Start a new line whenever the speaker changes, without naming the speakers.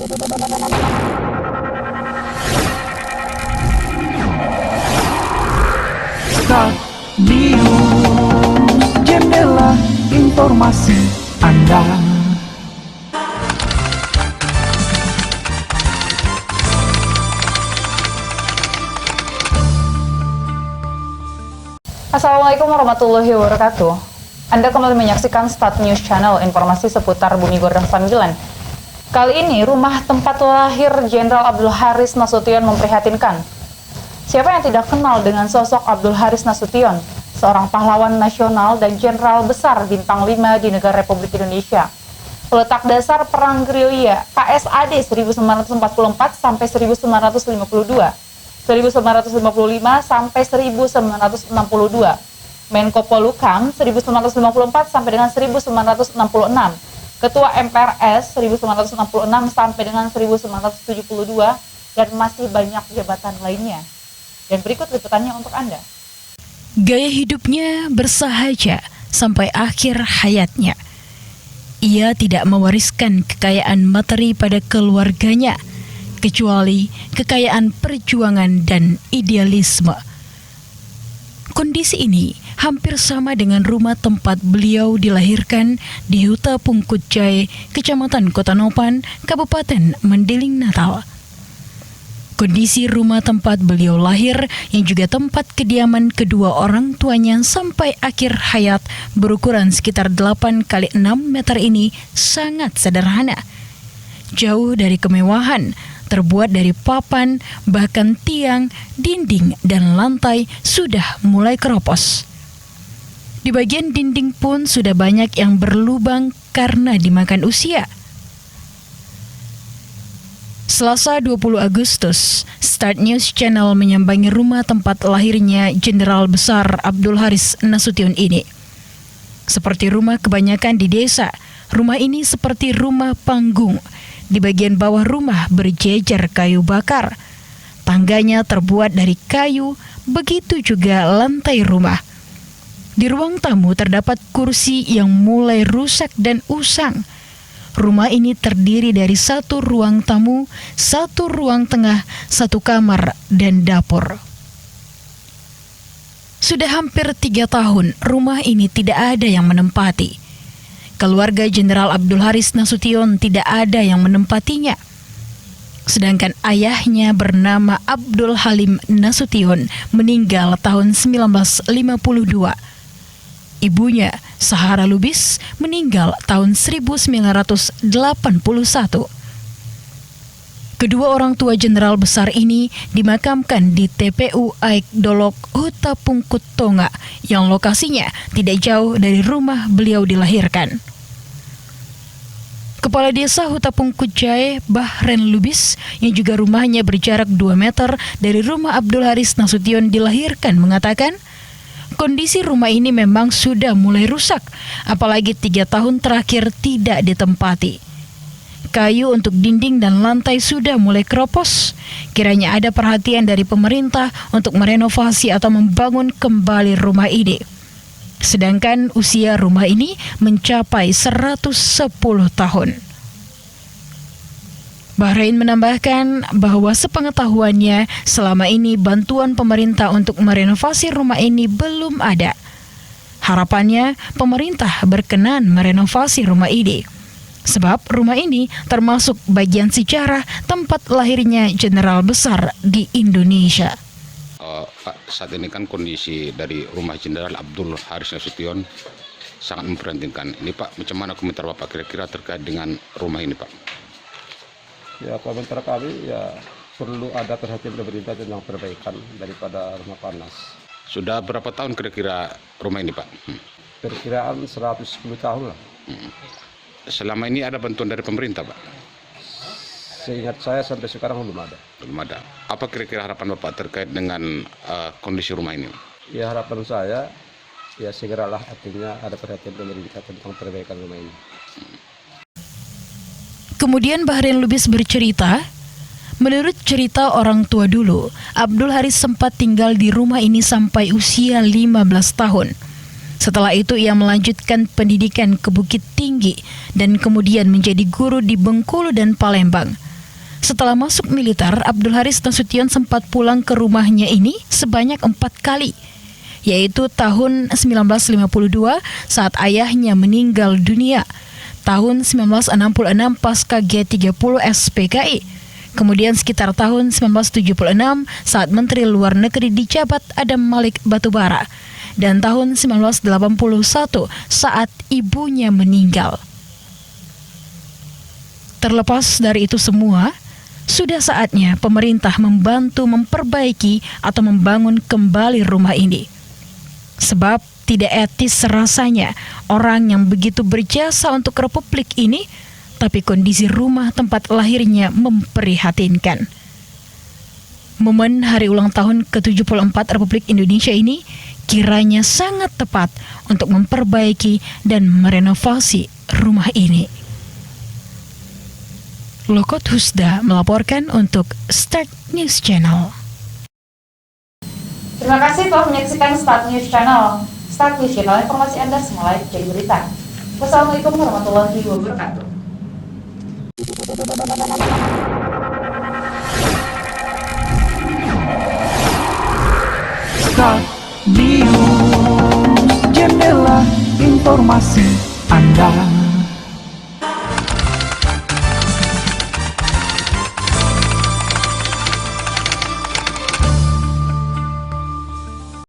Start News, jendela informasi Anda.
Assalamualaikum warahmatullahi wabarakatuh. Anda kembali menyaksikan Start News Channel, informasi seputar Bumi Gordang Sambilan. Kali ini, rumah tempat lahir Jenderal Abdul Haris Nasution memprihatinkan. Siapa yang tidak kenal dengan sosok Abdul Haris Nasution, seorang pahlawan nasional dan jenderal besar bintang 5 di negara Republik Indonesia. Peletak dasar Perang Gerilya KSAD 1944 sampai 1952. 1955 sampai 1962, Menko Polhukam 1954 sampai dengan 1966, Ketua MPRS 1966 sampai dengan 1972, dan masih banyak jabatan lainnya. Dan berikut liputannya untuk Anda.
Gaya hidupnya bersahaja sampai akhir hayatnya. Ia tidak mewariskan kekayaan materi pada keluarganya, kecuali kekayaan perjuangan dan idealisme. Kondisi ini hampir sama dengan rumah tempat beliau dilahirkan di Huta Pungkut Jaya, Kecamatan Kota Nopan, Kabupaten Mandeling, Natal. Kondisi rumah tempat beliau lahir yang juga tempat kediaman kedua orang tuanya sampai akhir hayat berukuran sekitar 8 x 6 meter ini sangat sederhana. Jauh dari kemewahan, terbuat dari papan, bahkan tiang, dinding, dan lantai sudah mulai keropos. Di bagian dinding pun sudah banyak yang berlubang karena dimakan usia. Selasa 20 Agustus, Start News Channel menyambangi rumah tempat lahirnya Jenderal Besar Abdul Haris Nasution ini. Seperti rumah kebanyakan di desa, rumah ini seperti rumah panggung. Di bagian bawah rumah berjejer kayu bakar. Tangganya terbuat dari kayu, begitu juga lantai rumah. Di ruang tamu terdapat kursi yang mulai rusak dan usang. Rumah ini terdiri dari satu ruang tamu, satu ruang tengah, satu kamar, dan dapur. Sudah hampir 3 tahun rumah ini tidak ada yang menempati. Keluarga Jenderal Abdul Haris Nasution tidak ada yang menempatinya. Sedangkan ayahnya bernama Abdul Halim Nasution meninggal tahun 1952. Ibunya, Sahara Lubis, meninggal tahun 1981. Kedua orang tua jenderal besar ini dimakamkan di TPU Aik Dolok, Huta Pungkut Tonga, yang lokasinya tidak jauh dari rumah beliau dilahirkan. Kepala Desa Huta Pungkut Jaya, Bahren Lubis, yang juga rumahnya berjarak 2 meter dari rumah Abdul Haris Nasution dilahirkan, mengatakan, kondisi rumah ini memang sudah mulai rusak, apalagi 3 tahun terakhir tidak ditempati. Kayu untuk dinding dan lantai sudah mulai keropos. Kiranya ada perhatian dari pemerintah untuk merenovasi atau membangun kembali rumah ini. Sedangkan usia rumah ini mencapai 110 tahun. Bahrain menambahkan bahwa sepengetahuannya selama ini bantuan pemerintah untuk merenovasi rumah ini belum ada. Harapannya pemerintah berkenan merenovasi rumah ini. Sebab rumah ini termasuk bagian sejarah tempat lahirnya Jenderal Besar di Indonesia.
Pak, saat ini kan kondisi dari rumah Jenderal Abdul Haris Nasution sangat memprihatinkan. Ini Pak, macam mana komentar Bapak kira-kira terkait dengan rumah ini Pak?
Ya, komentar kami ya perlu ada perhatian pemerintah tentang perbaikan daripada rumah panas.
Sudah berapa tahun kira-kira rumah ini Pak?
Perkiraan 110 tahun lah.
Selama ini ada bantuan dari pemerintah Pak?
Seingat saya sampai sekarang belum ada.
Belum ada. Apa kira-kira harapan Bapak terkait dengan kondisi rumah ini?
Ya, harapan saya ya segeralah artinya ada perhatian pemerintah tentang perbaikan rumah ini.
Kemudian Bahren Lubis bercerita, menurut cerita orang tua dulu, Abdul Haris sempat tinggal di rumah ini sampai usia 15 tahun. Setelah itu ia melanjutkan pendidikan ke Bukit Tinggi dan kemudian menjadi guru di Bengkulu dan Palembang. Setelah masuk militer, Abdul Haris Nasution sempat pulang ke rumahnya ini sebanyak 4 kali, yaitu tahun 1952 saat ayahnya meninggal dunia, tahun 1966 pasca G30 SPKI, kemudian sekitar tahun 1976 saat Menteri Luar Negeri dijabat Adam Malik Batubara, dan tahun 1981 saat ibunya meninggal. Terlepas dari itu semua, sudah saatnya pemerintah membantu memperbaiki atau membangun kembali rumah ini. Sebab tidak etis rasanya orang yang begitu berjasa untuk Republik ini, tapi kondisi rumah tempat lahirnya memprihatinkan. Momen hari ulang tahun ke-74 Republik Indonesia ini kiranya sangat tepat untuk memperbaiki dan merenovasi rumah ini. Lokot Husda melaporkan untuk Start News Channel.
Terima kasih telah menyaksikan Start News Channel. Start News Channel, informasi Anda semula jadi berita. Wassalamualaikum warahmatullahi wabarakatuh.
Start News, jendela informasi Anda.